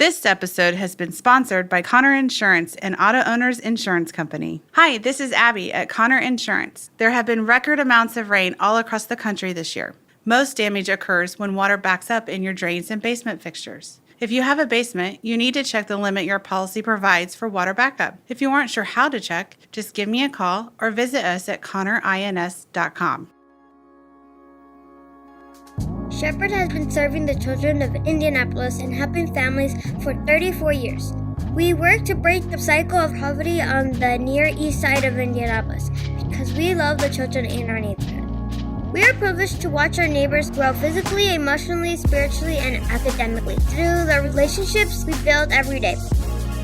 This episode has been sponsored by Connor Insurance and Auto Owners Insurance Company. Hi, this is Abby at Connor Insurance. There have been record amounts of rain all across the country this year. Most damage occurs when water backs up in your drains and basement fixtures. If you have a basement, you need to check the limit your policy provides for water backup. If you aren't sure how to check, just give me a call or visit us at connorins.com. Shepherd has been serving the children of Indianapolis and helping families for 34 years. We work to break the cycle of poverty on the Near East Side of Indianapolis because we love the children in our neighborhood. We are privileged to watch our neighbors grow physically, emotionally, spiritually, and academically through the relationships we build every day.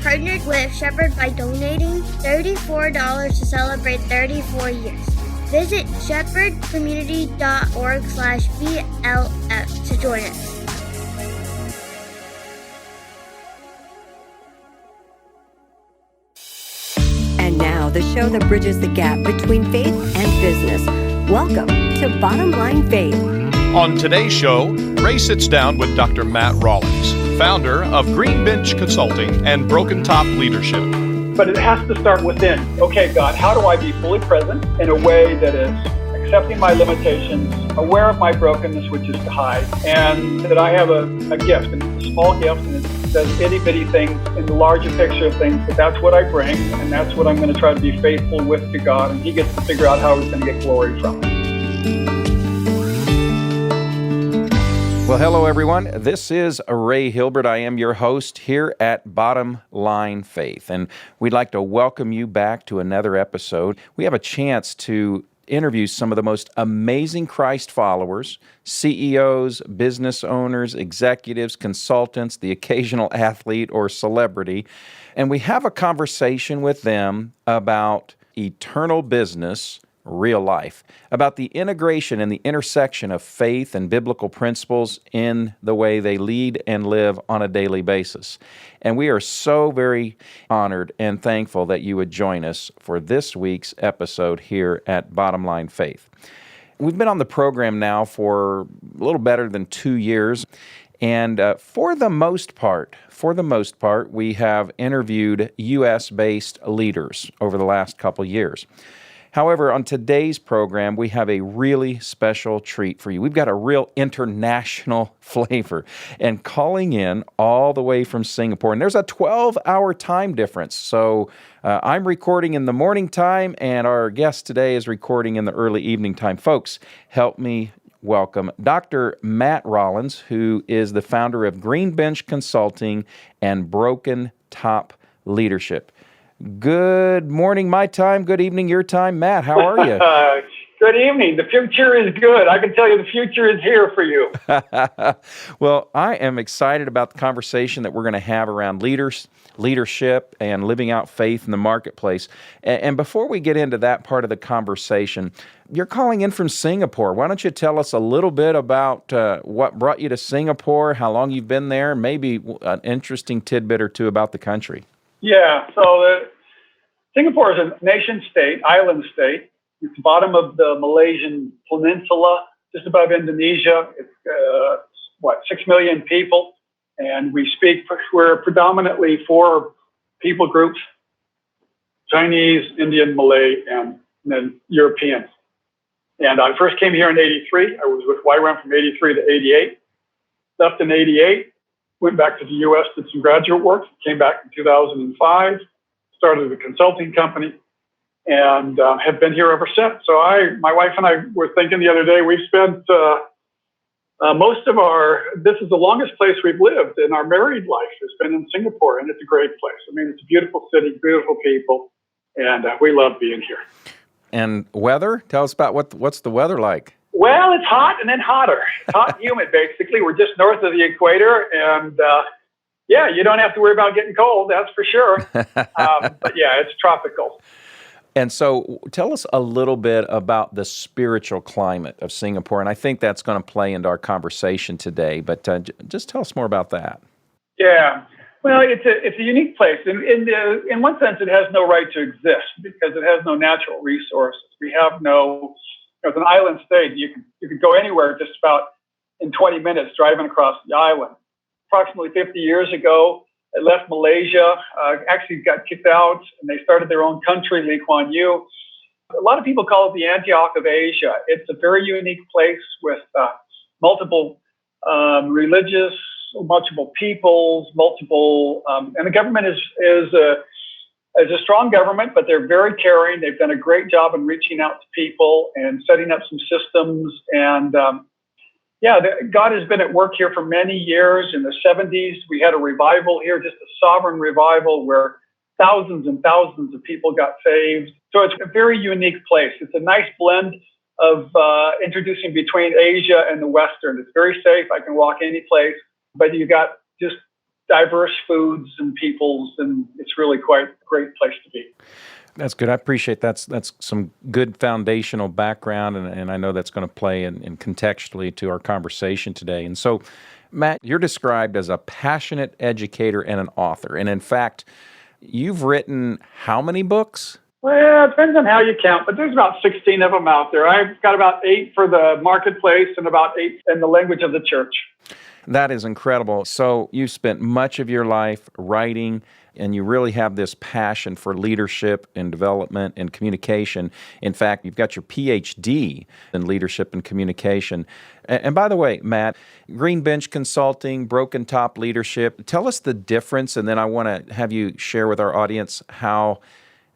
Partnered with Shepherd by donating $34 to celebrate 34 years. Visit shepherdcommunity.org/BLF to join us. And now, the show that bridges the gap between faith and business. Welcome to Bottom Line Faith. On today's show, Ray sits down with Dr. Matt Rawlins, founder of Green Bench Consulting and Broken Top Leadership. But it has to start within. Okay, God, how do I be fully present in a way that is accepting my limitations, aware of my brokenness, which is to hide, and that I have a gift, and it's a small gift, and it does itty-bitty things in the larger picture of things, but that's what I bring, and that's what I'm going to try to be faithful with to God, and He gets to figure out how He's going to get glory from it. Well, hello, everyone. This is Ray Hilbert. I am your host here at Bottom Line Faith, and we'd like to welcome you back to another episode. We have a chance to interview some of the most amazing Christ followers, CEOs, business owners, executives, consultants, the occasional athlete or celebrity, and we have a conversation with them about eternal business, real life, about the integration and the intersection of faith and biblical principles in the way they lead and live on a daily basis. And we are so very honored and thankful that you would join us for this week's episode here at Bottom Line Faith. We've been on the program now for a little better than 2 years. And for the most part, we have interviewed U.S.-based leaders over the last couple years. However, on today's program, we have a really special treat for you. We've got a real international flavor. And calling in all the way from Singapore, and there's a 12-hour time difference. So I'm recording in the morning time, and our guest today is recording in the early evening time. Folks, help me welcome Dr. Matt Rawlins, who is the founder of Green Bench Consulting and Broken Top Leadership. Good morning, my time. Good evening, your time. Matt, how are you? Good evening. The future is good. I can tell you the future is here for you. Well, I am excited about the conversation that we're going to have around leadership, and living out faith in the marketplace. And before we get into that part of the conversation, you're calling in from Singapore. Why don't you tell us a little bit about what brought you to Singapore, how long you've been there, maybe an interesting tidbit or two about the country? Yeah, so Singapore is a nation state, island state. It's the bottom of the Malaysian peninsula, just above Indonesia. It's, 6 million people. And we're predominantly 4 people groups: Chinese, Indian, Malay, and then Europeans. And I first came here in 83. I was with YWAM from 83 to 88. Left in 88. Went back to the U.S., did some graduate work, came back in 2005, started a consulting company, and have been here ever since. So my wife and I were thinking the other day, we've spent this is the longest place we've lived in our married life has been in Singapore, and it's a great place. I mean, it's a beautiful city, beautiful people, and we love being here. And weather? Tell us about what's the weather like? Well, it's hot and then hotter. It's hot and humid, basically. We're just north of the equator, and you don't have to worry about getting cold, that's for sure. But yeah, it's tropical. And so tell us a little bit about the spiritual climate of Singapore, and I think that's going to play into our conversation today, but just tell us more about that. Yeah, well, it's a unique place. In one sense, it has no right to exist because it has no natural resources. We have no... It's an island state. You could go anywhere just about in 20 minutes driving across the island. Approximately 50 years ago, They left Malaysia, actually got kicked out, and they started their own country, Lee Kuan Yew. A lot of people call it the Antioch of Asia. It's a very unique place with multiple religious, multiple peoples, and the government is a strong government, but they're very caring. They've done a great job in reaching out to people and setting up some systems. And God has been at work here for many years. In the 70s, we had a revival here, just a sovereign revival where thousands and thousands of people got saved. So it's a very unique place. It's a nice blend of introducing between Asia and the Western. It's very safe. I can walk any place, but you got just diverse foods and peoples, and it's really quite a great place to be. That's good. I appreciate that's some good foundational background, and I know that's going to play in contextually to our conversation today. And so, Matt, you're described as a passionate educator and an author. And in fact, you've written how many books? Well, it depends on how you count, but there's about 16 of them out there. I've got about 8 for the marketplace and about 8 in the language of the church. That is incredible. So you spent much of your life writing, and you really have this passion for leadership and development and communication. In fact, you've got your PhD in leadership and communication. And by the way, Matt, Green Bench Consulting, Broken Top Leadership, tell us the difference, and then I want to have you share with our audience how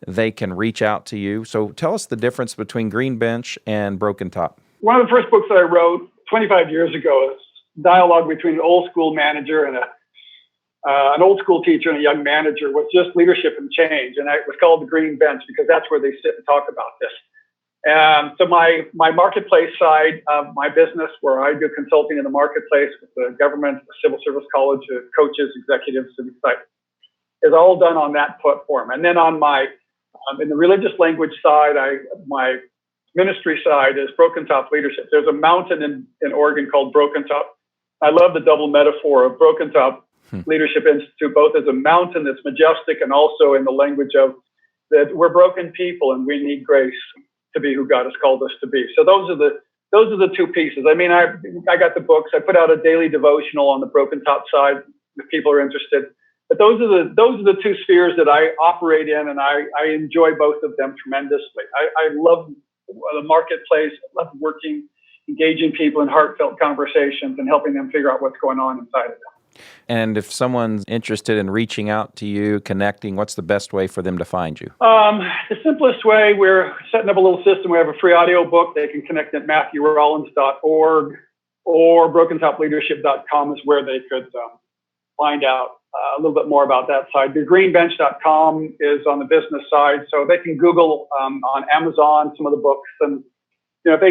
they can reach out to you. So tell us the difference between Green Bench and Broken Top. One of the first books that I wrote 25 years ago is dialogue between an old school manager and an old school teacher and a young manager, was just leadership and change. And it was called the Green Bench because that's where they sit and talk about this. And so my marketplace side of my business, where I do consulting in the marketplace with the government, the civil service college, coaches, executives, civic site, is all done on that platform. And then on my in the religious language side, my ministry side is Broken Top Leadership. There's a mountain in Oregon called Broken Top. I love the double metaphor of Broken Top Leadership Institute, both as a mountain that's majestic and also in the language of that we're broken people and we need grace to be who God has called us to be. So those are the two pieces. I mean, I got the books. I put out a daily devotional on the Broken Top side if people are interested. But those are the two spheres that I operate in, and I enjoy both of them tremendously. I love the marketplace. I love working, engaging people in heartfelt conversations and helping them figure out what's going on inside of them. And if someone's interested in reaching out to you, connecting, what's the best way for them to find you? The simplest way, we're setting up a little system. We have a free audio book. They can connect at MatthewRawlins.org, or BrokenTopLeadership.com is where they could find out a little bit more about that side. The greenbench.com is on the business side, so they can Google on Amazon some of the books, and if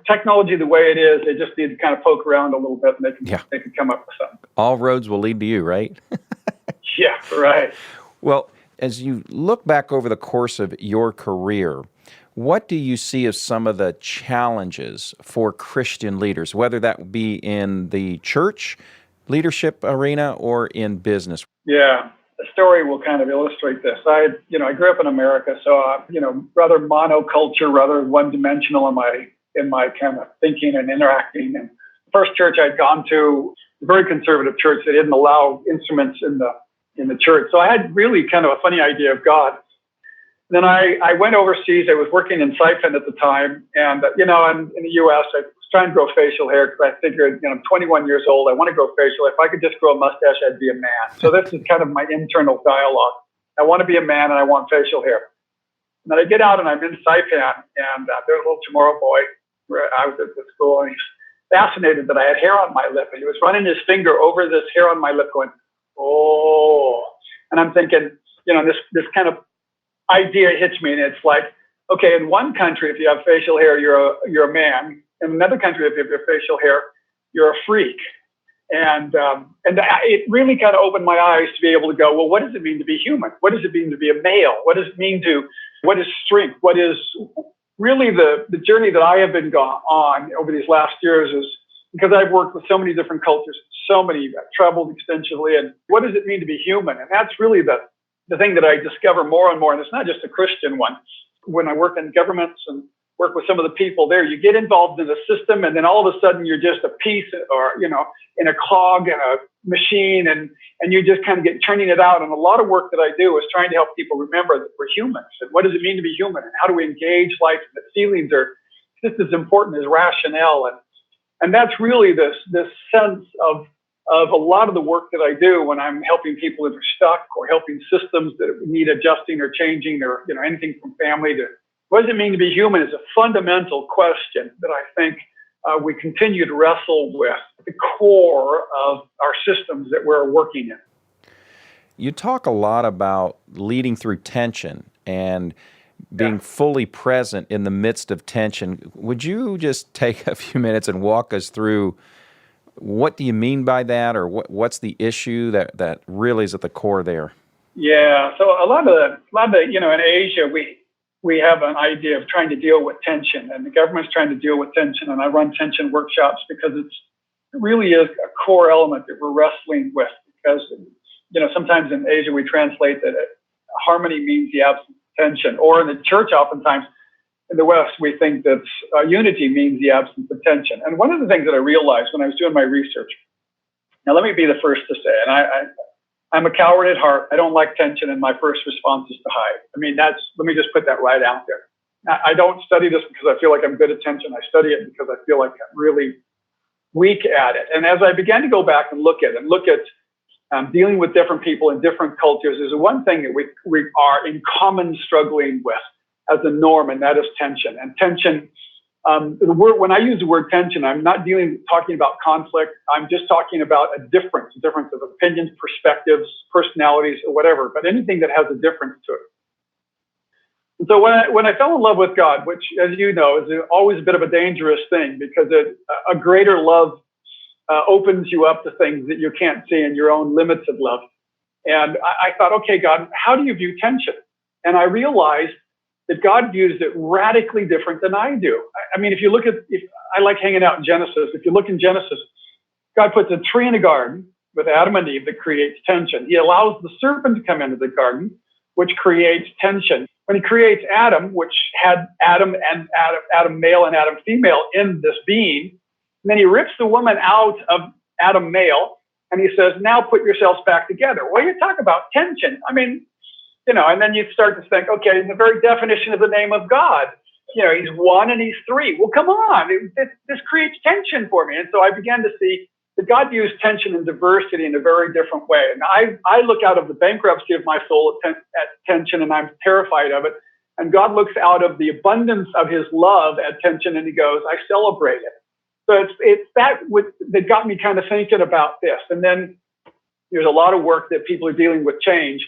technology the way it is, they just need to kind of poke around a little bit, and they can come up with something. All roads will lead to you, right? Yeah, right. Well, as you look back over the course of your career, what do you see as some of the challenges for Christian leaders, whether that be in the church leadership arena or in business? Yeah, the story will kind of illustrate this. I grew up in America, so rather monoculture, rather one-dimensional in my kind of thinking and interacting. And the first church I'd gone to, a very conservative church, they didn't allow instruments in the church. So I had really kind of a funny idea of God. Then I went overseas. I was working in Saipan at the time, and in the U.S. I was trying to grow facial hair because I figured, I'm 21 years old. I want to grow facial. If I could just grow a mustache, I'd be a man. So this is kind of my internal dialogue. I want to be a man, and I want facial hair. And then I get out, and I'm in Saipan, and there's a little Chamorro boy where I was at the school, and he's fascinated that I had hair on my lip, and he was running his finger over this hair on my lip, going, "Oh!" And I'm thinking, this kind of idea hits me, and it's like, okay, in one country, if you have facial hair, you're a man. In another country, if you have facial hair, you're a freak. And it really kind of opened my eyes to be able to go, well, what does it mean to be human? What does it mean to be a male? What does it mean what is strength? What is really the journey that I have been on over these last years is because I've worked with so many different cultures, I've traveled extensively, and what does it mean to be human? And that's really the thing that I discover more and more, and it's not just a Christian one. When I work in governments and work with some of the people there. You get involved in the system, and then all of a sudden you're just a piece, or in a cog in a machine, and you just kind of get turning it out. And a lot of work that I do is trying to help people remember that we're humans, and what does it mean to be human, and how do we engage life, and that feelings are just as important as rationale. And that's really this sense of a lot of the work that I do when I'm helping people that are stuck, or helping systems that need adjusting or changing, or anything from family to what does it mean to be human is a fundamental question that I think we continue to wrestle with at the core of our systems that we're working in. You talk a lot about leading through tension and being fully present in the midst of tension. Would you just take a few minutes and walk us through what do you mean by that, or what's the issue that really is at the core there? Yeah, so a lot of the in Asia we have an idea of trying to deal with tension, and the government's trying to deal with tension, and I run tension workshops because it really is a core element that we're wrestling with, because sometimes in Asia we translate that harmony means the absence of tension, or in the church oftentimes in the West we think that unity means the absence of tension. And one of the things that I realized when I was doing my research, now let me be the first to say, and I'm a coward at heart. I don't like tension, and my first response is to hide. Let me just put that right out there. I don't study this because I feel like I'm good at tension. I study it because I feel like I'm really weak at it. And as I began to go back and look at dealing with different people in different cultures, there's one thing that we are in common struggling with as a norm, and that is tension. And tension, when I use the word tension, I'm not talking about conflict. I'm just talking about a difference of opinions, perspectives, personalities, or whatever, but anything that has a difference to it. And so when I fell in love with God, which, as you know, is always a bit of a dangerous thing, because a greater love opens you up to things that you can't see in your own limits of love. And I thought, okay, God, how do you view tension? And I realized that God views it radically different than I do. If I like hanging out in Genesis. If you look in Genesis, God puts a tree in the garden with Adam and Eve that creates tension. He allows the serpent to come into the garden, which creates tension. When he creates Adam, which had Adam male and Adam female in this being, and then he rips the woman out of Adam male, and he says, now put yourselves back together. Well, you talk about tension. And then you start to think, okay, the very definition of the name of God, he's one and he's three. Well, come on, this creates tension for me. And so I began to see that God views tension and diversity in a very different way. And I look out of the bankruptcy of my soul at tension, and I'm terrified of it. And God looks out of the abundance of his love at tension, and he goes, I celebrate it. So it's that got me kind of thinking about this. And then there's a lot of work that people are dealing with change.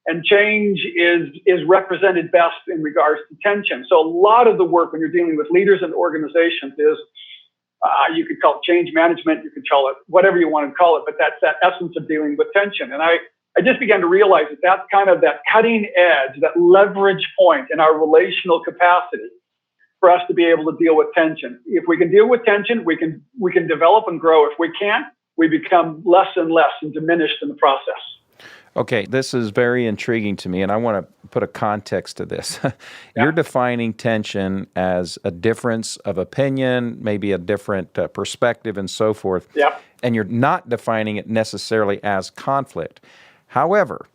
And change is represented best in regards to tension. So a lot of the work when you're dealing with leaders and organizations is, you could call it change management, you could call it whatever you want to call it, but that's that essence of dealing with tension. And I just began to realize that that's kind of that cutting edge, that leverage point in our relational capacity for us to be able to deal with tension. If we can deal with tension, we can develop and grow. If we can't, we become less and less and diminished in the process. Okay, this is very intriguing to me, and I want to put a context to this. You're defining tension as a difference of opinion, maybe a different perspective, and so forth. Yeah. And you're not defining it necessarily as conflict. However,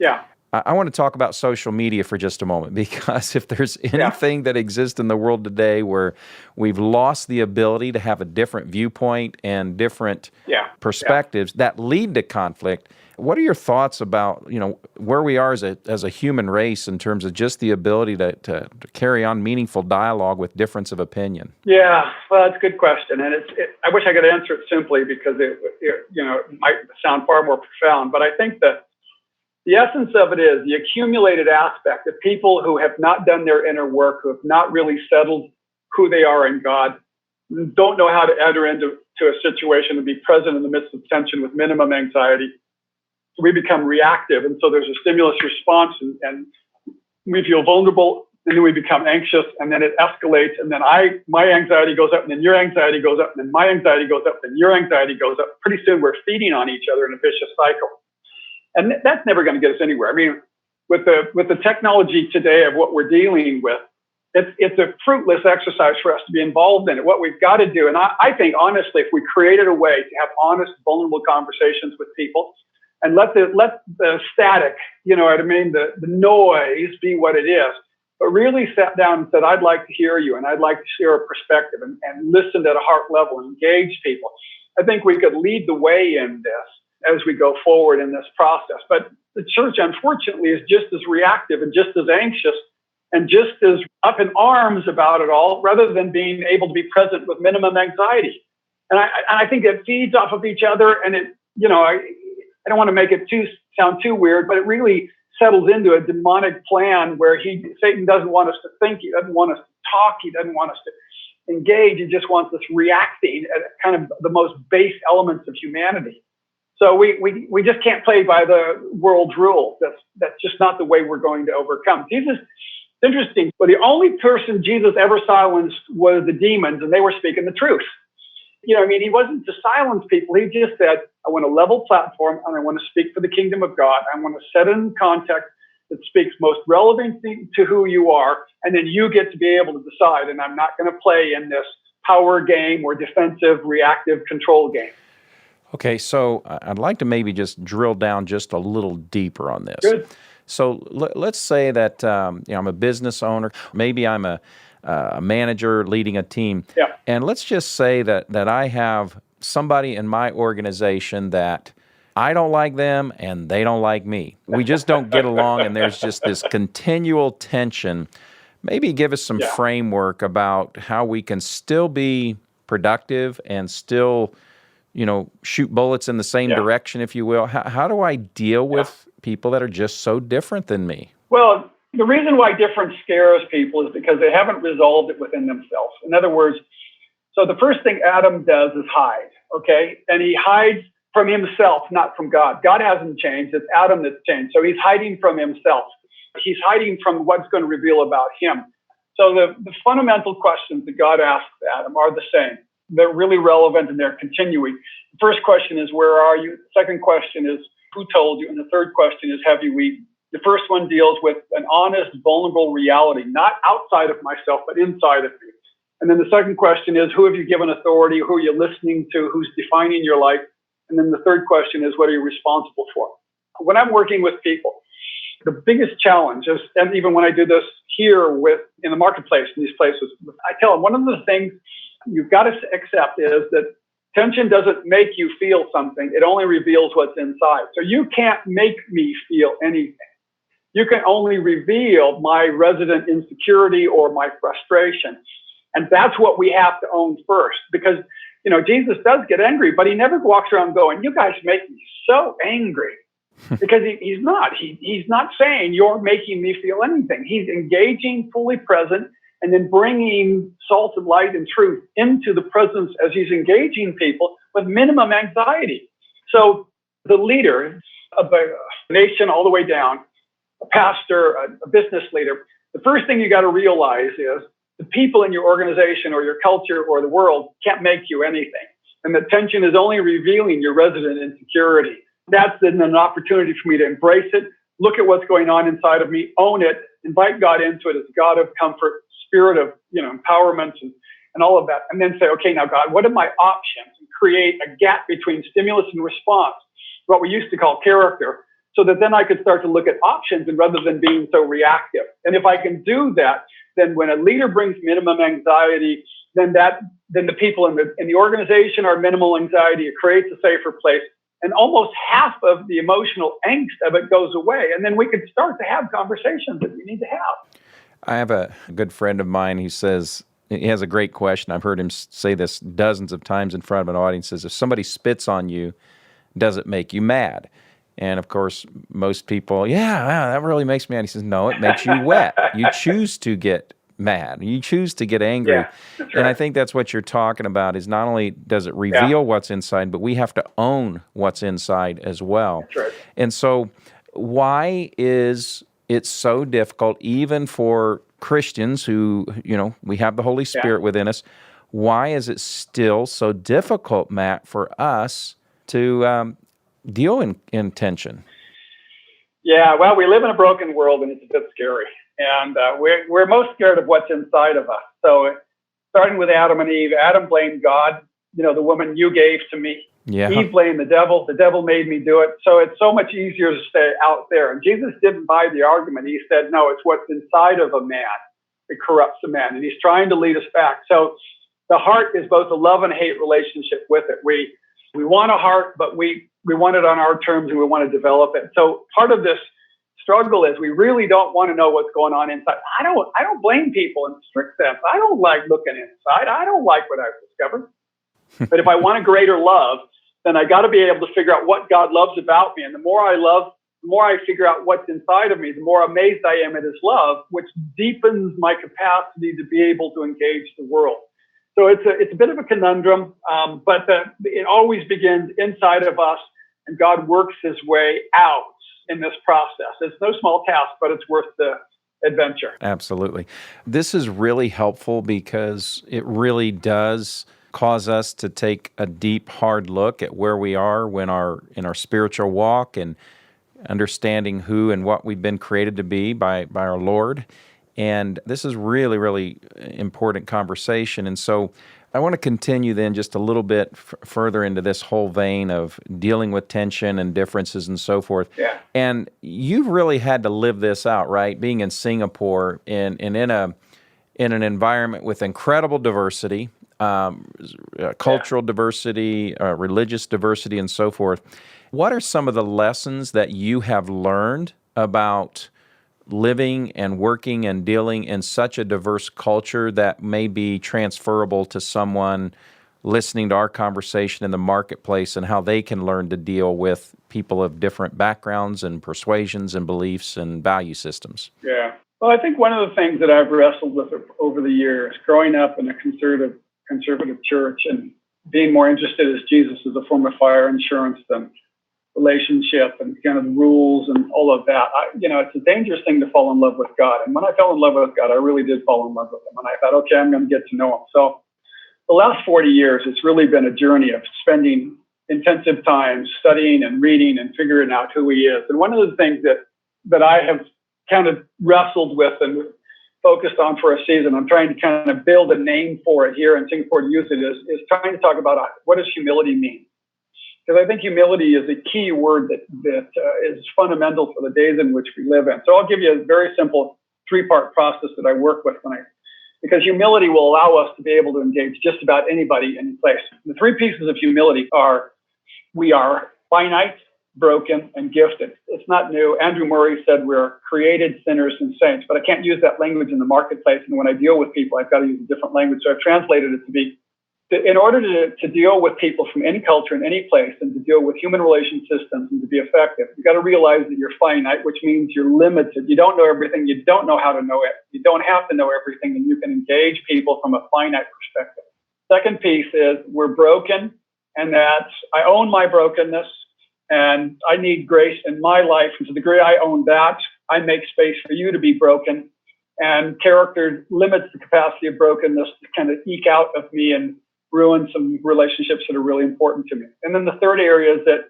I want to talk about social media for just a moment, because if there's anything that exists in the world today where we've lost the ability to have a different viewpoint and different perspectives that lead to conflict, what are your thoughts about where we are as a human race in terms of just the ability to carry on meaningful dialogue with difference of opinion? Yeah, well, that's a good question, and I wish I could answer it simply, because it might sound far more profound. But I think that the essence of it is the accumulated aspect of people who have not done their inner work, who have not really settled who they are in God, don't know how to enter into a situation and be present in the midst of tension with minimum anxiety. We become reactive, and so there's a stimulus response, and we feel vulnerable, and then we become anxious, and then it escalates, and then my anxiety goes up, and then your anxiety goes up, and then my anxiety goes up, and then your anxiety goes up. Pretty soon we're feeding on each other in a vicious cycle. And that's never going to get us anywhere. With the technology today of what we're dealing with, it's a fruitless exercise for us to be involved in it. What we've got to do, and I think honestly, if we created a way to have honest, vulnerable conversations with people, and let the static, you know what I mean, the noise be what it is, but really sat down and said, I'd like to hear you, and I'd like to share a perspective, and listen at a heart level and engage people. I think we could lead the way in this as we go forward in this process. But the church, unfortunately, is just as reactive and just as anxious and just as up in arms about it all, rather than being able to be present with minimum anxiety. And I think it feeds off of each other, and it, you know, I don't want to make it sound too weird, but it really settles into a demonic plan where Satan doesn't want us to think, he doesn't want us to talk, he doesn't want us to engage, he just wants us reacting at kind of the most base elements of humanity. So we just can't play by the world's rules. That's just not the way we're going to overcome. Jesus, it's interesting, but the only person Jesus ever silenced was the demons, and they were speaking the truth. You know, I mean, he wasn't to silence people. He just said, I want a level platform, and I want to speak for the kingdom of God. I want to set it in context that speaks most relevant to who you are, and then you get to be able to decide. And I'm not going to play in this power game or defensive, reactive control game. Okay, so I'd like to maybe just drill down just a little deeper on this. Good. So let's say that I'm a business owner. Maybe I'm a manager leading a team. Yeah. And let's just say that I have somebody in my organization that I don't like them and they don't like me. We just don't get along, and there's just this continual tension. Maybe give us some framework about how we can still be productive and still, shoot bullets in the same direction, if you will. How do I deal with people that are just so different than me? Well, the reason why difference scares people is because they haven't resolved it within themselves. In other words, so the first thing Adam does is hide, okay? And he hides from himself, not from God. God hasn't changed. It's Adam that's changed. So he's hiding from himself. He's hiding from what's going to reveal about him. So the fundamental questions that God asks Adam are the same. They're really relevant and they're continuing. The first question is, where are you? The second question is, who told you? And the third question is, have you eaten? The first one deals with an honest, vulnerable reality, not outside of myself, but inside of me. And then the second question is, who have you given authority? Who are you listening to? Who's defining your life? And then the third question is, what are you responsible for? When I'm working with people, the biggest challenge is, and even when I do this here in the marketplace, in these places, I tell them one of the things you've got to accept is that tension doesn't make you feel something. It only reveals what's inside. So you can't make me feel anything. You can only reveal my resident insecurity or my frustration. And that's what we have to own first, because, Jesus does get angry, but he never walks around going, you guys make me so angry. Because he's not. He's not saying you're making me feel anything. He's engaging, fully present, and then bringing salt and light and truth into the presence as he's engaging people with minimum anxiety. So the leader of a nation all the way down, a pastor, a business leader, the first thing you got to realize is the people in your organization or your culture or the world can't make you anything. And the tension is only revealing your resident insecurity. That's then an opportunity for me to embrace it, look at what's going on inside of me, own it, invite God into it as God of comfort, spirit of empowerment and all of that. And then say, okay, now God, what are my options? And create a gap between stimulus and response, what we used to call character, so that then I could start to look at options and rather than being so reactive. And if I can do that, then when a leader brings minimum anxiety, then the people in the organization are minimal anxiety. It creates a safer place. And almost half of the emotional angst of it goes away. And then we can start to have conversations that we need to have. I have a good friend of mine who says, he has a great question. I've heard him say this dozens of times in front of an audience. Says, if somebody spits on you, does it make you mad? And of course, most people, that really makes me mad. He says, no, it makes you wet. You choose to get mad. You choose to get angry. Yeah, that's right. And I think that's what you're talking about, is not only does it reveal what's inside, but we have to own what's inside as well. That's right. And so why is it so difficult, even for Christians who, we have the Holy Spirit within us, why is it still so difficult, Matt, for us to deal in tension? Yeah, well, we live in a broken world and it's a bit scary. And we're most scared of what's inside of us. So starting with Adam and Eve, Adam blamed God, the woman you gave to me. Yeah. Eve blamed the devil made me do it. So it's so much easier to stay out there. And Jesus didn't buy the argument. He said, no, it's what's inside of a man that corrupts a man. And he's trying to lead us back. So the heart is both a love and hate relationship with it. We want a heart, but we want it on our terms and we want to develop it. So part of this struggle is we really don't want to know what's going on inside. I don't blame people in a strict sense. I don't like looking inside. I don't like what I've discovered. But if I want a greater love, then I got to be able to figure out what God loves about me. And the more I love, the more I figure out what's inside of me, the more amazed I am at his love, which deepens my capacity to be able to engage the world. So it's a bit of a conundrum, but it always begins inside of us, and God works his way out in this process. It's no small task, but it's worth the adventure. Absolutely. This is really helpful because it really does cause us to take a deep, hard look at where we are in our spiritual walk and understanding who and what we've been created to be by our Lord. And this is really, really important conversation. And so I want to continue then just a little bit further into this whole vein of dealing with tension and differences and so forth. Yeah. And you've really had to live this out, right? Being in Singapore and in an environment with incredible diversity, cultural diversity, religious diversity, and so forth. What are some of the lessons that you have learned about living and working and dealing in such a diverse culture that may be transferable to someone listening to our conversation in the marketplace and how they can learn to deal with people of different backgrounds and persuasions and beliefs and value systems? Yeah. Well, I think one of the things that I've wrestled with over the years, growing up in a conservative church and being more interested as Jesus as a form of fire insurance than relationship and kind of the rules and all of that. It's a dangerous thing to fall in love with God. And when I fell in love with God, I really did fall in love with him. And I thought, okay, I'm going to get to know him. So the last 40 years, it's really been a journey of spending intensive time studying and reading and figuring out who he is. And one of the things that I have kind of wrestled with and focused on for a season, I'm trying to kind of build a name for it here in Singapore to use it, is trying to talk about what does humility mean? Because I think humility is a key word that is fundamental for the days in which we live in. So I'll give you a very simple 3-part process that I work with because humility will allow us to be able to engage just about anybody, any place. The 3 pieces of humility are, we are finite, broken, and gifted. It's not new. Andrew Murray said we're created sinners and saints, but I can't use that language in the marketplace. And when I deal with people, I've got to use a different language. So I've translated it to be, in order to deal with people from any culture in any place and to deal with human relation systems and to be effective, you've got to realize that you're finite, which means you're limited. You don't know everything. You don't know how to know it. You don't have to know everything, and you can engage people from a finite perspective. Second piece is we're broken, and that I own my brokenness, and I need grace in my life. And to the degree I own that, I make space for you to be broken. And character limits the capacity of brokenness to kind of eke out of me and ruin some relationships that are really important to me. And then the third area is that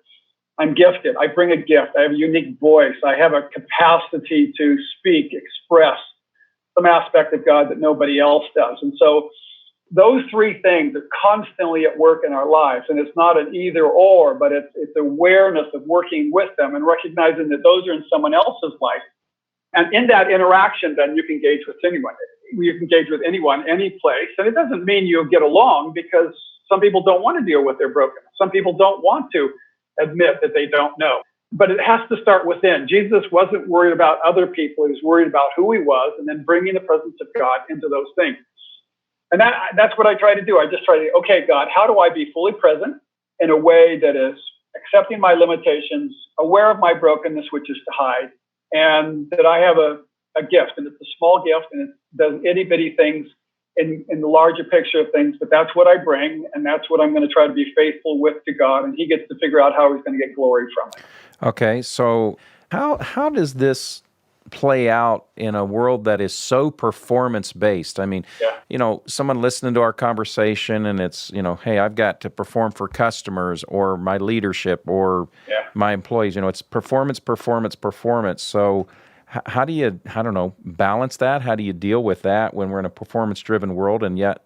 I'm gifted. I bring a gift. I have a unique voice. I have a capacity to speak, express some aspect of God that nobody else does. And so those 3 things are constantly at work in our lives. And it's not an either or, but it's awareness of working with them and recognizing that those are in someone else's life. And in that interaction, then you can engage with anyone. You can engage with anyone, any place. And it doesn't mean you'll get along, because some people don't want to deal with their brokenness. Some people don't want to admit that they don't know. But it has to start within. Jesus wasn't worried about other people. He was worried about who he was, and then bringing the presence of God into those things. And that's what I try to do. I just try to, okay, God, how do I be fully present in a way that is accepting my limitations, aware of my brokenness, which is to hide, and that I have a gift, and it's a small gift, and it does itty-bitty things in the larger picture of things, but that's what I bring, and that's what I'm going to try to be faithful with to God, and he gets to figure out how he's going to get glory from it. Okay, so how does this play out in a world that is so performance-based? I mean, someone listening to our conversation and it's, hey, I've got to perform for customers or my leadership or my employees. It's performance, performance, performance. So how do you, I don't know, balance that? How do you deal with that when we're in a performance-driven world and yet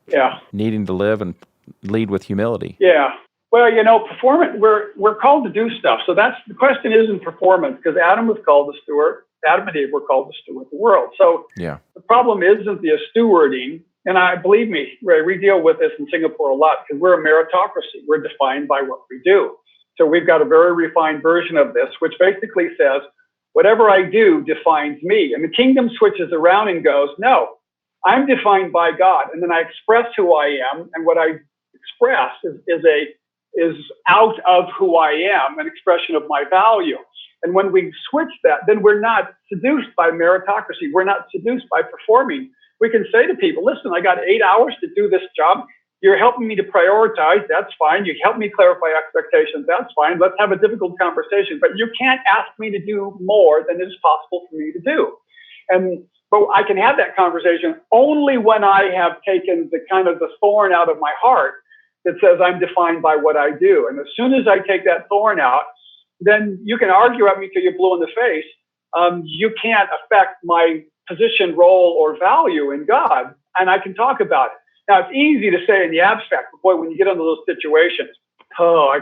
needing to live and lead with humility? Yeah. Well, performance, we're called to do stuff. So that's the question isn't performance, because Adam was called to steward. Adam and Eve were called to steward the world. So the problem isn't the stewarding. And believe me, Ray, we deal with this in Singapore a lot because we're a meritocracy. We're defined by what we do. So we've got a very refined version of this, which basically says, whatever I do defines me. And the kingdom switches around and goes, no, I'm defined by God. And then I express who I am. And what I express is out of who I am, an expression of my value. And when we switch that, then we're not seduced by meritocracy. We're not seduced by performing. We can say to people, listen, I got 8 hours to do this job. You're helping me to prioritize. That's fine. You help me clarify expectations. That's fine. Let's have a difficult conversation. But you can't ask me to do more than is possible for me to do. But I can have that conversation only when I have taken the thorn out of my heart that says I'm defined by what I do. And as soon as I take that thorn out, then you can argue at me till you're blue in the face. You can't affect my position, role, or value in God, and I can talk about it. Now, it's easy to say in the abstract, but boy, when you get into those situations, so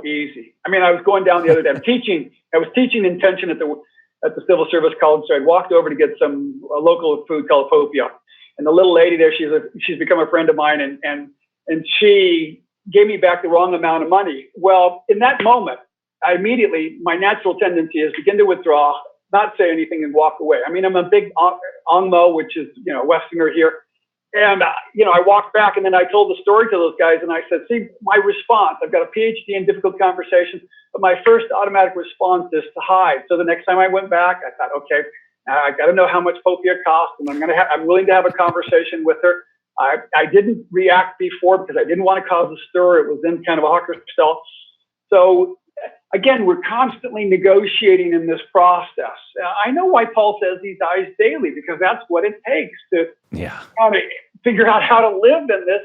easy. I mean, I was going down the other day. I was teaching intention at the Civil Service College, so I walked over to get a local food called popia, and the little lady there, she's become a friend of mine, and she gave me back the wrong amount of money. Well, in that moment, my natural tendency is begin to withdraw, not say anything, and walk away. I mean, I'm a big Angmo, which is, Westerner here. And, I walked back and then I told the story to those guys and I said, see, my response, I've got a PhD in difficult conversations, but my first automatic response is to hide. So the next time I went back, I thought, okay, I got to know how much popia costs and I'm willing to have a conversation with her. I didn't react before because I didn't want to cause a stir. It was in kind of a hawker cell. So again, we're constantly negotiating in this process. I know why Paul says he dies daily, because that's what it takes to kind of figure out how to live in this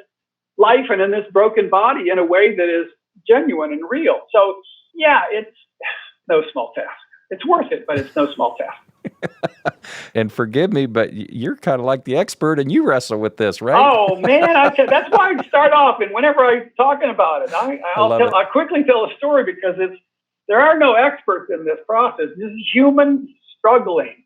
life and in this broken body in a way that is genuine and real. So it's no small task. It's worth it, but it's no small task. And forgive me, but you're kind of like the expert and you wrestle with this, right? Oh, man. That's why I start off. And whenever I'm talking about it, I'll quickly tell a story because there are no experts in this process. This is humans struggling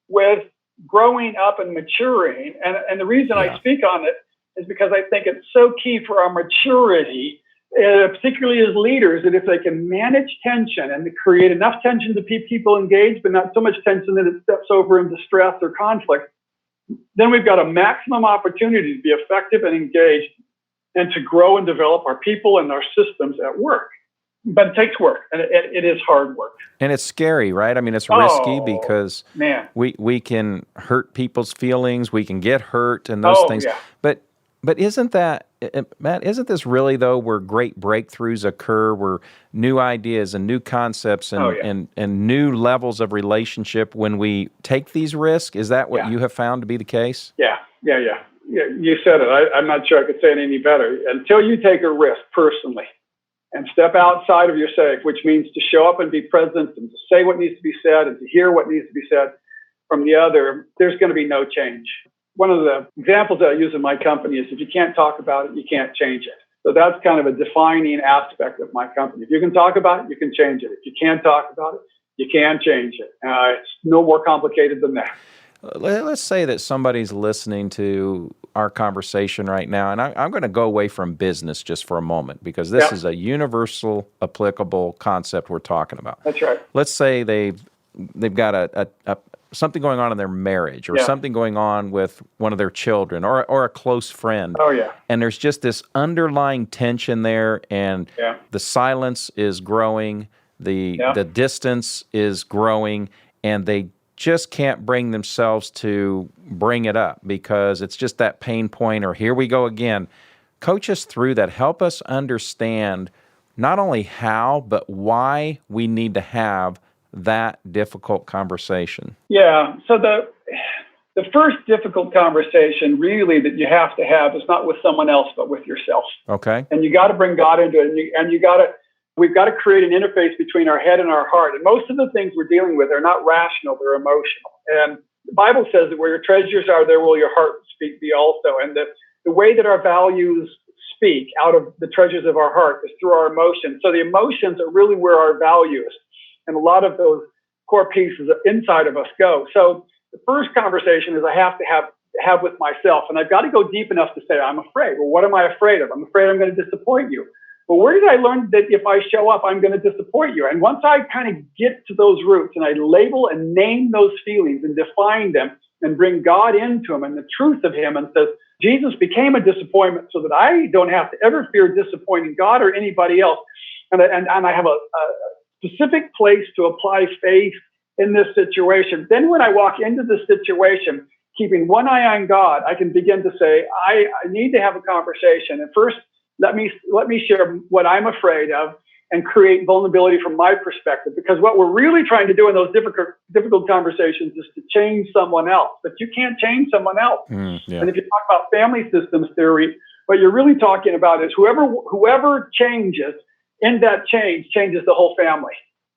with growing up and maturing. And the reason I speak on it is because I think it's so key for our maturity, particularly as leaders, that if they can manage tension and create enough tension to keep people engaged, but not so much tension that it steps over into stress or conflict, then we've got a maximum opportunity to be effective and engaged and to grow and develop our people and our systems at work. But it takes work, and it is hard work. And it's scary, right? I mean, it's risky because we can hurt people's feelings, we can get hurt and those things. Yeah. But isn't that, Matt, isn't this really, though, where great breakthroughs occur, where new ideas and new concepts and new levels of relationship when we take these risks? Is that what you have found to be the case? Yeah. You said it. I'm not sure I could say it any better. Until you take a risk personally and step outside of your safe, which means to show up and be present and to say what needs to be said and to hear what needs to be said from the other, there's going to be no change. One of the examples that I use in my company is if you can't talk about it, you can't change it. So that's kind of a defining aspect of my company. If you can talk about it, you can change it. If you can't talk about it, you can change it. It's no more complicated than that. Let's say that somebody's listening to our conversation right now, and I'm going to go away from business just for a moment because this is a universal, applicable concept we're talking about. That's right. Let's say they've got a something going on in their marriage or something going on with one of their children or a close friend. Oh, yeah. And there's just this underlying tension there, and the silence is growing, the distance is growing, and they just can't bring themselves to bring it up because it's just that pain point or here we go again. Coach us through that. Help us understand not only how, but why we need to have that difficult conversation. Yeah. So the first difficult conversation really that you have to have is not with someone else, but with yourself. Okay. And you got to bring God into it. And you got to, We've got to create an interface between our head and our heart. And most of the things we're dealing with are not rational, they're emotional. And the Bible says that where your treasures are, there will your heart speak be also. And the way that our values speak out of the treasures of our heart is through our emotions. So the emotions are really where our values and a lot of those core pieces inside of us go. So the first conversation is I have to have with myself, and I've got to go deep enough to say, I'm afraid. Well, what am I afraid of? I'm afraid I'm going to disappoint you. Well, where did I learn that if I show up, I'm going to disappoint you? And once I kind of get to those roots and I label and name those feelings and define them and bring God into them and the truth of him and says, Jesus became a disappointment so that I don't have to ever fear disappointing God or anybody else. And I have a specific place to apply faith in this situation. Then when I walk into the situation, keeping one eye on God, I can begin to say, I need to have a conversation. And first, let me share what I'm afraid of and create vulnerability from my perspective. Because what we're really trying to do in those difficult conversations is to change someone else. But you can't change someone else. Yeah. And if you talk about family systems theory, what you're really talking about is whoever changes in that change changes the whole family.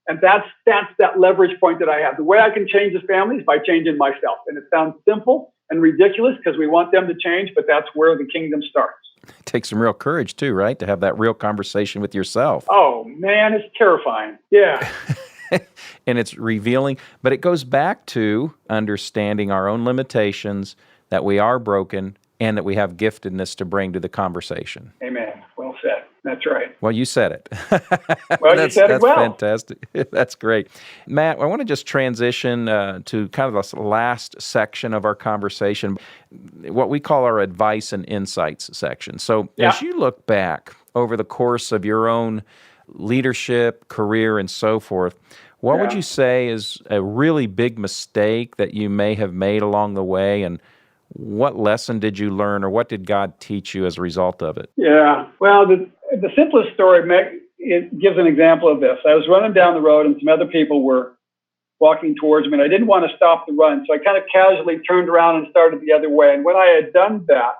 And that's that leverage point that I have. The way I can change the family is by changing myself. And it sounds simple and ridiculous because we want them to change, but that's where the kingdom starts. It takes some real courage too, right? To have that real conversation with yourself. Oh, man, it's terrifying. Yeah. And it's revealing, but it goes back to understanding our own limitations, that we are broken, and that we have giftedness to bring to the conversation. Amen. Well said. That's right. Well, you said it. Well, you said it well. That's fantastic. That's great. Matt, I want to just transition to kind of this last section of our conversation, what we call our advice and insights section. So as you look back over the course of your own leadership, career, and so forth, what would you say is a really big mistake that you may have made along the way, and what lesson did you learn, or what did God teach you as a result of it? Yeah. Well, the simplest story, it gives an example of this. I was running down the road and some other people were walking towards me, and I didn't want to stop the run. So I kind of casually turned around and started the other way. And when I had done that,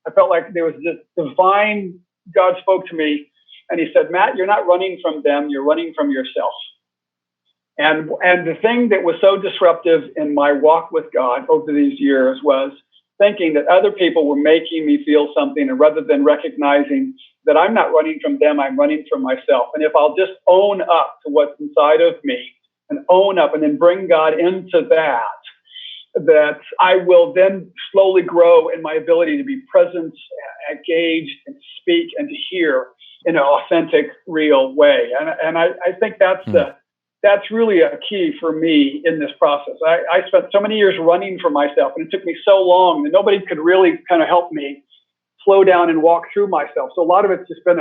I felt like there was this divine, God spoke to me and he said, Matt, you're not running from them, you're running from yourself. And the thing that was so disruptive in my walk with God over these years was thinking that other people were making me feel something, and rather than recognizing that I'm not running from them, I'm running from myself. And if I'll just own up to what's inside of me and own up and then bring God into that I will then slowly grow in my ability to be present, engaged, and speak and to hear in an authentic, real way. And I think that's really a key for me in this process. I spent so many years running for myself, and it took me so long that nobody could really kind of help me slow down and walk through myself. So a lot of it's just been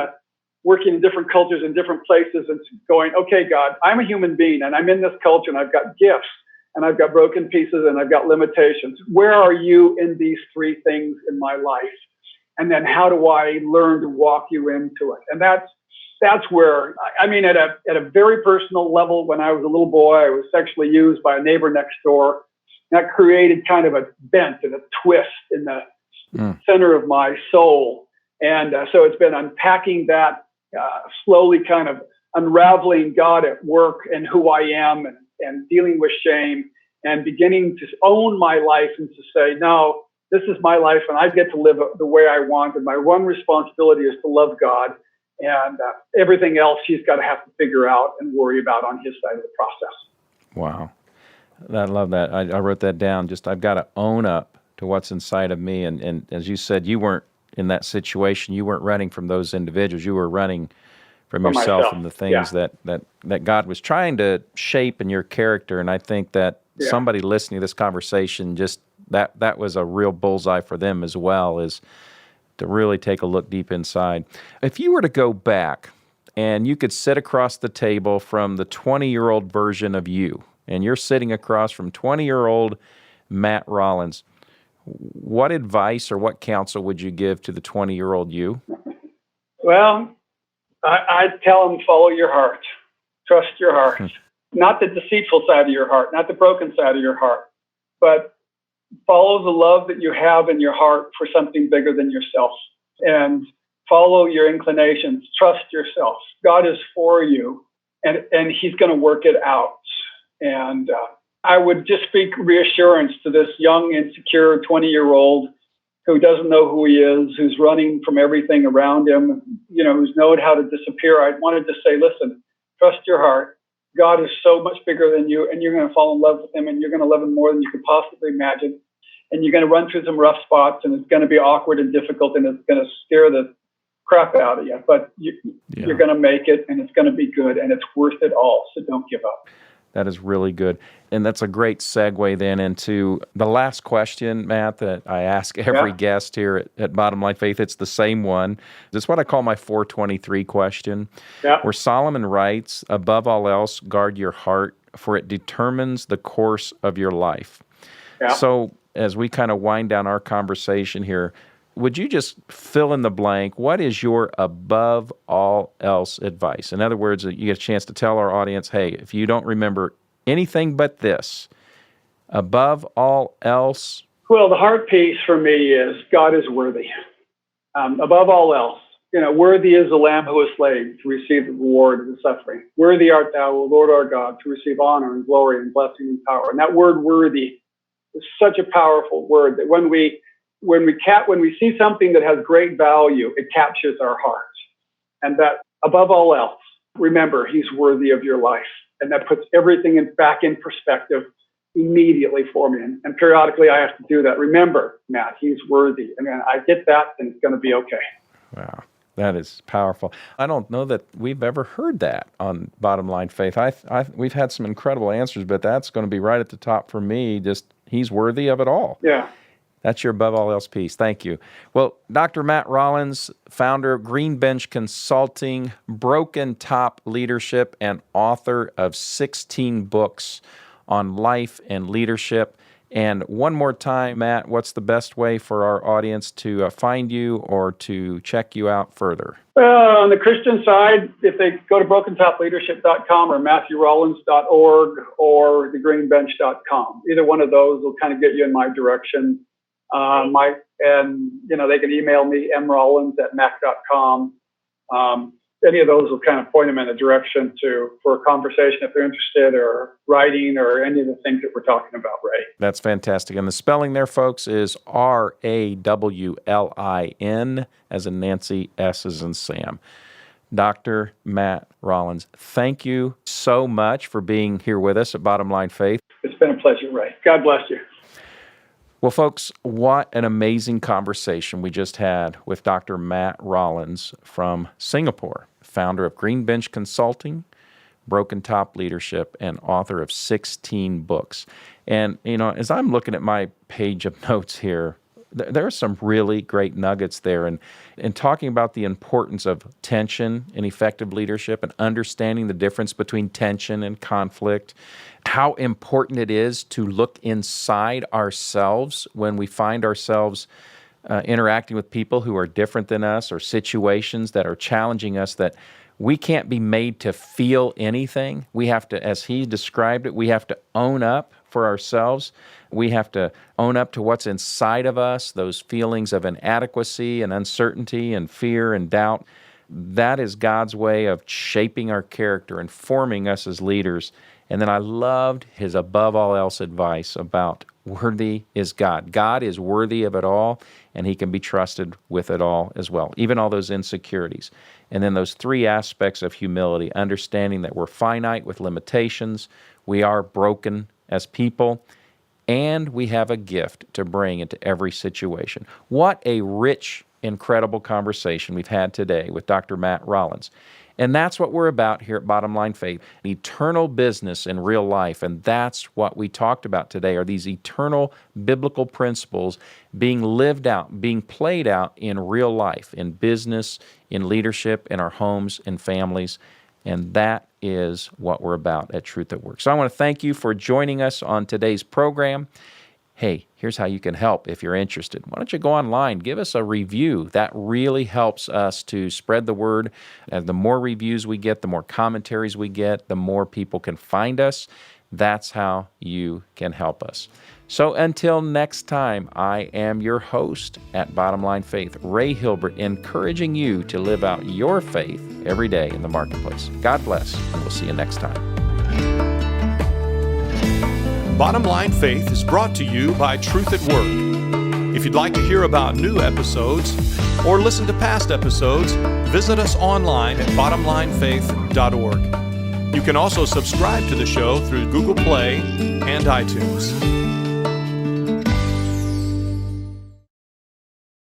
working in different cultures in different places and going, okay, God, I'm a human being and I'm in this culture and I've got gifts and I've got broken pieces and I've got limitations. Where are you in these three things in my life? And then how do I learn to walk you into it? And that's where, I mean, at a very personal level, when I was a little boy, I was sexually used by a neighbor next door. That created kind of a bent and a twist in the center of my soul. And so it's been unpacking that, slowly kind of unraveling God at work and who I am and dealing with shame and beginning to own my life and to say, no, this is my life and I get to live the way I want. And my one responsibility is to love God. And everything else he's got to have to figure out and worry about on his side of the process. Wow. I love that. I wrote that down. Just I've got to own up to what's inside of me. And as you said, you weren't in that situation. You weren't running from those individuals. You were running from yourself myself. And the things that God was trying to shape in your character. And I think that somebody listening to this conversation, just that was a real bullseye for them as well, is to really take a look deep inside. If you were to go back and you could sit across the table from the 20-year-old version of you, and you're sitting across from 20-year-old Matt Rawlins, what advice or what counsel would you give to the 20-year-old you? Well, I'd tell them, follow your heart. Trust your heart. Not the deceitful side of your heart, not the broken side of your heart, but follow the love that you have in your heart for something bigger than yourself. And Follow your inclinations. Trust yourself. God is for you, and He's going to work it out. And I would just speak reassurance to this young, insecure 20-year-old who doesn't know who he is, who's running from everything around him, who's known how to disappear. I wanted to say, listen, trust your heart. God is so much bigger than you, and you're going to fall in love with Him, and you're going to love Him more than you could possibly imagine. And you're going to run through some rough spots, and it's going to be awkward and difficult, and it's going to scare the crap out of you. But you're going to make it, and it's going to be good, and it's worth it all. So don't give up. That is really good. And that's a great segue then into the last question, Matt, that I ask every guest here at Bottom Line Faith. It's the same one. It's what I call my 423 question, where Solomon writes, above all else, guard your heart, for it determines the course of your life. Yeah. So as we kind of wind down our conversation here, would you just fill in the blank? What is your above all else advice? In other words, you get a chance to tell our audience, hey, if you don't remember anything but this, above all else. Well, the heart piece for me is God is worthy. Above all else, worthy is the Lamb who was slain to receive the reward of the suffering. Worthy art thou, O Lord our God, to receive honor and glory and blessing and power. And that word worthy is such a powerful word that when we see something that has great value, it captures our hearts. And that above all else, remember, He's worthy of your life. And that puts everything back in perspective immediately for me. And periodically I have to do that. Remember, Matt, He's worthy. And I get that, and it's going to be okay. Wow, that is powerful. I don't know that we've ever heard that on Bottom Line Faith. We've had some incredible answers, but that's going to be right at the top for me. Just He's worthy of it all. Yeah. That's your above all else piece. Thank you. Well, Dr. Matt Rawlins, founder of Green Bench Consulting, Broken Top Leadership, and author of 16 books on life and leadership. And one more time, Matt, what's the best way for our audience to find you or to check you out further? On the Christian side, if they go to brokentopleadership.com or MatthewRawlins.org or thegreenbench.com, either one of those will kind of get you in my direction. They can email me, mrawlins@mac.com. Any of those will kind of point them in a direction for a conversation if they're interested, or writing, or any of the things that we're talking about, Ray. That's fantastic. And the spelling there, folks, is Rawlin, as in Nancy, S as in Sam. Dr. Matt Rawlins, thank you so much for being here with us at Bottom Line Faith. It's been a pleasure, Ray. God bless you. Well, folks, what an amazing conversation we just had with Dr. Matt Rawlins from Singapore, founder of Green Bench Consulting, Broken Top Leadership, and author of 16 books. And, as I'm looking at my page of notes here, there are some really great nuggets there. And talking about the importance of tension in effective leadership and understanding the difference between tension and conflict, how important it is to look inside ourselves when we find ourselves interacting with people who are different than us, or situations that are challenging us, that we can't be made to feel anything. We have to, as he described it, we have to own up for ourselves. We have to own up to what's inside of us, those feelings of inadequacy and uncertainty and fear and doubt. That is God's way of shaping our character and forming us as leaders. And then I loved his above all else advice about worthy is God. God is worthy of it all, and He can be trusted with it all as well, even all those insecurities. And then those three aspects of humility, understanding that we're finite with limitations, we are broken as people, and we have a gift to bring into every situation. What a rich, incredible conversation we've had today with Dr. Matt Rawlins. And that's what we're about here at Bottom Line Faith, eternal business in real life. And that's what we talked about today, are these eternal biblical principles being lived out, being played out in real life, in business, in leadership, in our homes and families. And that is what we're about at Truth at Work. So I want to thank you for joining us on today's program. Hey, here's how you can help if you're interested. Why don't you go online, give us a review. That really helps us to spread the word. The more reviews we get, the more commentaries we get, the more people can find us. That's how you can help us. So until next time, I am your host at Bottom Line Faith, Ray Hilbert, encouraging you to live out your faith every day in the marketplace. God bless, and we'll see you next time. Bottom Line Faith is brought to you by Truth at Work. If you'd like to hear about new episodes or listen to past episodes, visit us online at bottomlinefaith.org. You can also subscribe to the show through Google Play and iTunes.